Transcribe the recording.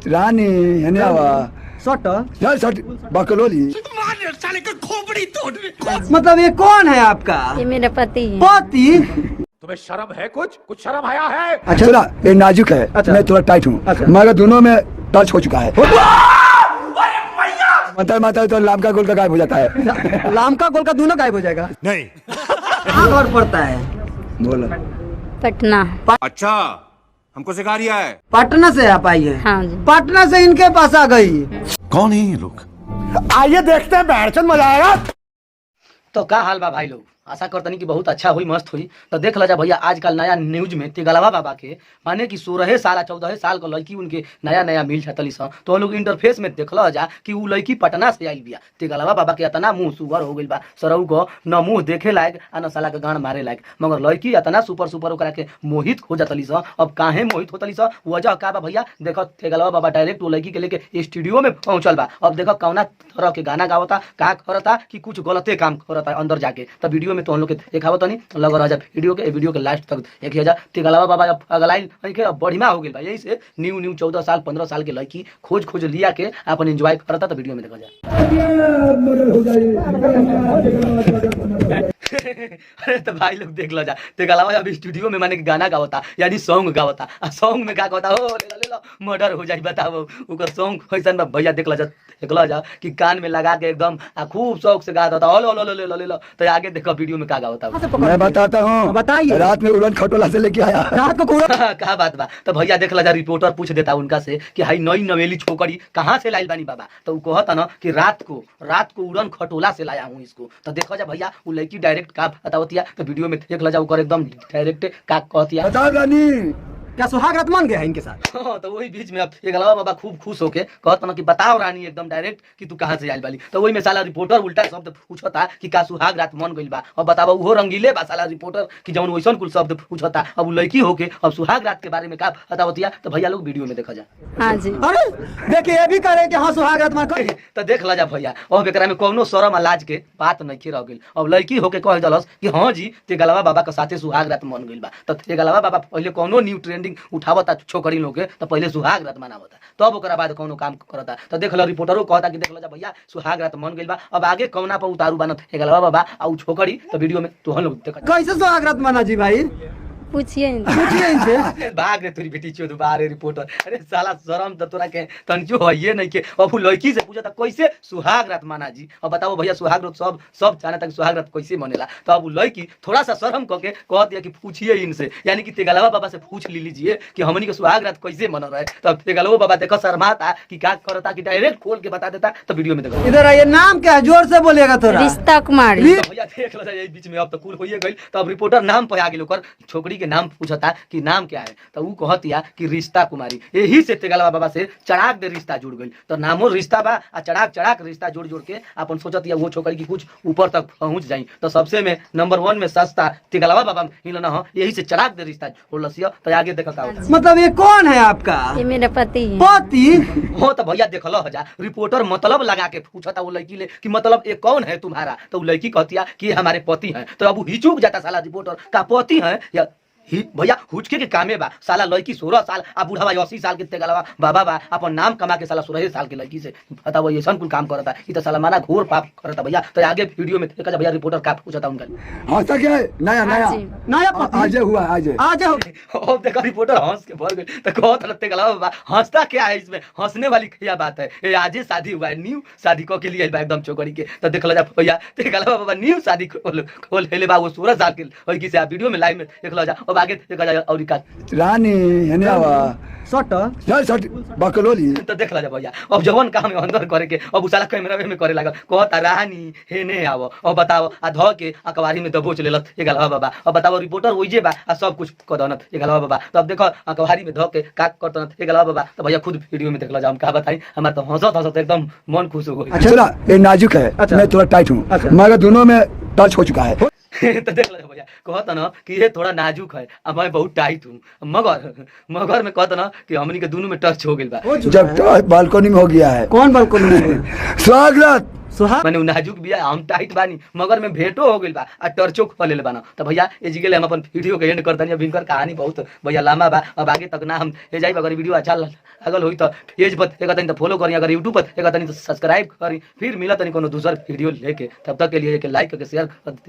रानी हनियावा सट यार सट बकलोली साले का खोपड़ी तोड़। मतलब ये कौन है आपका? ये मेरा पति है। पति? तुम्हें शर्म है? कुछ शर्म आया है? अच्छा सुना ये नाजुक है। अच्छा। मैं थोड़ा टाइट हूँ। अच्छा। मगर दोनों में टच हो चुका है। माता तो लाम का गोल का गायब हो जाता है। लाम का गोल का दोनों गायब हो जाएगा? नहीं। कहाँ घर पड़ता है? बोलो पटना। अच्छा हमको सिखा रिया है। पटना से आप आई है? हाँ जी। पटना से इनके पास आ गई। कौन है ये लोग? आइए देखते हैं बैठचंद मजा आएगा। तो का हाल बा भाई लोग? आशा करतनी कि बहुत अच्छा हुई, मस्त हुई। तो देख ला जा भैया आजकल नया न्यूज में तेगलवा बाबा के माने कि 16 साल 14 साल का लड़की उनके नया नया मिल छतली सा। तो लोग इंटरफेस में देख ला जा कि वो लड़की पटना से आई बिया। तेगलवा बाबा के इतना मुंह सुगर हो गइल बा, सरऊ को न मुंह देखे लायक आ न साला के गान मारे लायक। मगर लड़की इतना सुपर सुपर ओकरा के मोहित हो जातली सा। अब काहे मोहित होतली सा वजह का बा भैया? देखो तेगलवा बाबा डायरेक्ट वो लड़की के लेके स्टूडियो में पहुंचल बा। अब देखो कौना तरह के गाना गावता, का करता कि कुछ गलते काम करता अंदर जाके। तो वीडियो में तो हम लोग के देखावत नहीं लग रहा वीडियो के लास्ट तक देखिए जा। तेगलवा बाबा अगलाई के बढ़िया हो गई बा। यही से न्यू 14 साल 15 साल के लड़की खोज लिया के अपन एंजॉय करता। तो वीडियो में देखा जाए। अरे तो भाई लोग देख लो जा तेगलवा अभी स्टूडियो में माने गाना गावता यानी सॉन्ग गावता। सॉन्ग में का कहता हो ले लो मर्डर हो जाई बताओ ओकर सॉन्ग कैसन बा भैया। देख लो जा कि कान में लगा के एकदम खूब शौक से गाता था। लो तो आगे देखो वीडियो में का गावता। मैं बताता हूँ। बताइए। रात में उड़न खटोला से लेके आया। रात को का बात बा? तो भैया देख ला जा रिपोर्टर पूछ देता उनका से कि हाई नई नवेली छोकरी कहाँ से लाइल बानी बाबा? तो वो कहता ना कि रात को उड़न खटोला से लाया हूँ इसको। तो देखो जा भैया वो लड़की डायरेक्ट का बतावतिया। तो वीडियो में देख ला जा ओकर एकदम डायरेक्ट का कहतिया। बता रानी क्या सुहाग रात मान गया है इनके साथ? हाँ, तो वही बीच में अब तेगलवा बाबा खूब खुश होके कहता ना कि बताओ रानी एकदम डायरेक्ट कि तू कहाँ से आइल बाली। तो वही में साला रिपोर्टर उल्टा शब्द पूछता कि का सुहाग रात मन गइल बा। अब बताओ वो रंगीले बा साला रिपोर्टर कि जौन वैसन कुल शब्द पूछता। अब वो लड़की होके अब सुहाग रात के बारे में का बतावतिया। तो भैया लोग वीडियो में देखा जा। हाँ जी। अरे देखिए ये भी करे कि हाँ सुहाग रात मान कर। तो देख ला जा भैया अब एकरा में कोनो शरम लाज के बात नहीं रह गइल। अब लड़की होके कह दलस कि हाँ जी तेगलवा बाबा के साथे सुहाग रात मन गइल बा। तो तेगलवा बाबा पहले कोनो न्यू ट्रेंडिंग उठावता छोकरी लोग के तो पहले सुहाग रात मनावता तब ओकरा बाद कोनो काम करता। तो देख लो रिपोर्टरों कहता कि देख लो जा भैया सुहाग रात मन गइल बा। अब आगे कौना पर उतारू बनत तेगलवा बाबा आ उ छोकरी। तो वीडियो में तो हम लोग देखा कैसे सुहाग रात माना जी भाई? पूछिए इनसे। पूछिए इनसे। भाग रे तोरी बेटी चोद बाहर रिपोर्टर। अरे साला शरम तो तोरा के तंजो है ये नहीं के। अब लड़की से पूछा था कैसे सुहाग रात माना जी। अब बताओ भैया सुहाग रात सब जाने तक सुहाग रात कैसे मनेला। तो अब लड़की थोड़ा सा शर्म करके कह दिया कि पूछिए इनसे यानी कि तेगलवा बाबा से पूछ लीजिए कि हमनी के सुहाग रात कैसे मन रहा है। तो तेगलवा बाबा देखो शर्माता कि क्या करता कि डायरेक्ट खोल के बता देता। तो वीडियो में देखो। इधर आइए। नाम क्या है? जोर से बोलिएगा थोड़ा। रिश्ता कुमारी। तो भैया देख लो यही बीच में अब तो कुल होइए गइल। तो अब रिपोर्टर नाम पे आ गेल ओकर छोकरी के नाम पूछता कि नाम क्या है। तो वो कहतिया कि रिश्ता कुमारी। यही से तेगलवा बाबा से चढ़ाक दे रिश्ता जुड़ गई। तो नामो रिश्ता बा आ चढ़ाक रिश्ता जोड़ के अपन सोचतिया वो छोकरी की कुछ ऊपर तक पहुंच जाई। तो सबसे में नंबर 1 में सस्ता तेगलवा बाबा हिलना हो। यही से चढ़ाक दे रिश्ता जोड़लसिया। तो आगे देखा का मतलब ये कौन है आपका? ये मेरा पति है। पति? हो तो भैया देख लो जा रिपोर्टर मतलब लगा के पूछता वो लड़की ले कि मतलब ये कौन है तुम्हारा। तो वो लड़की कहतिया कि हमारे पति हैं। तो अब हिचूक जाता साला रिपोर्टर का पति है या भैया हुचके के कामे बा। साला लड़की 16 साल आ बूढ़ा भाई 80 साल के तेगलवा बाबा बा अपन नाम कमा के साला 16 साल के लड़की से बताओ ये कुल काम करता। ये तो साला माना घोर पाप करता भैया। तो आगे वीडियो में देखा भैया रिपोर्टर का पूछता उनका। हाँ तक है नया हाँ जी। नया पति? आज हुआ आज अब देखा रिपोर्टर हंस के भर गए। तो कहता तेगलवा बाबा हंसता क्या है इसमें? हंसने वाली क्या बात है? ये आज ही शादी हुआ है न्यू शादी को के लिए एकदम छोकरी के। तो देख लो जा भैया तेगलवा बाबा न्यू शादी खोल हेले बा वो 16 साल के लड़की से वीडियो में लाइव में देख लो जा। अब आगे देखा जाए और रानी हनियावा सट यार सट बकलोली। तो देख ला जा भैया अब जवन काम है अंदर करे के अब साला कैमरा में करे लगा कहता रानी हेने आवो। अब बताओ आ ध के अखबारी में दबोच लेलत तेगलवा बाबा। अब बताओ रिपोर्टर वही बा आ सब कुछ कदनत तेगलवा बाबा। तो अब देखो अखबारी में ध के का करतन तेगलवा बाबा। तो भैया खुद वीडियो में देख ला जा हम का बताई। हमार तो हंसत एकदम मन खुश हो गई। अच्छा सुना ये नाजुक है। अच्छा। मैं थोड़ा टाइट हूँ। अच्छा। मगर दोनों में टच हो चुका है। तो देख लो भैया कहता ना कि ये थोड़ा नाजुक है अब मैं बहुत टाइट हूँ। मगर में कहता ना कि हमनी के दोनों में टच हो गई बा। जब बालकनी में हो गया है। कौन बालकनी में? स्वागत सुहा मैंने नाजुक बिया हम टाइट बानी मगर में भेंटो हो गइल बा आ टर्चो खोलेले बाना तो भैया ए जिगेले हम अपन वीडियो के एंड करतनी। अब इनकर कहानी बहुत भैया लंबा बा, अब आगे तक ना हम ले जाई। अगर वीडियो अच्छा लागल होई तो पेज पर एक तनी तो फॉलो करी, अगर यूट्यूब पर एक तनी तो सब्सक्राइब करी। फिर मिला तनी कोनो दूसर वीडियो लेके, तब तक के लिए एक लाइक करके शेयर कर दिया।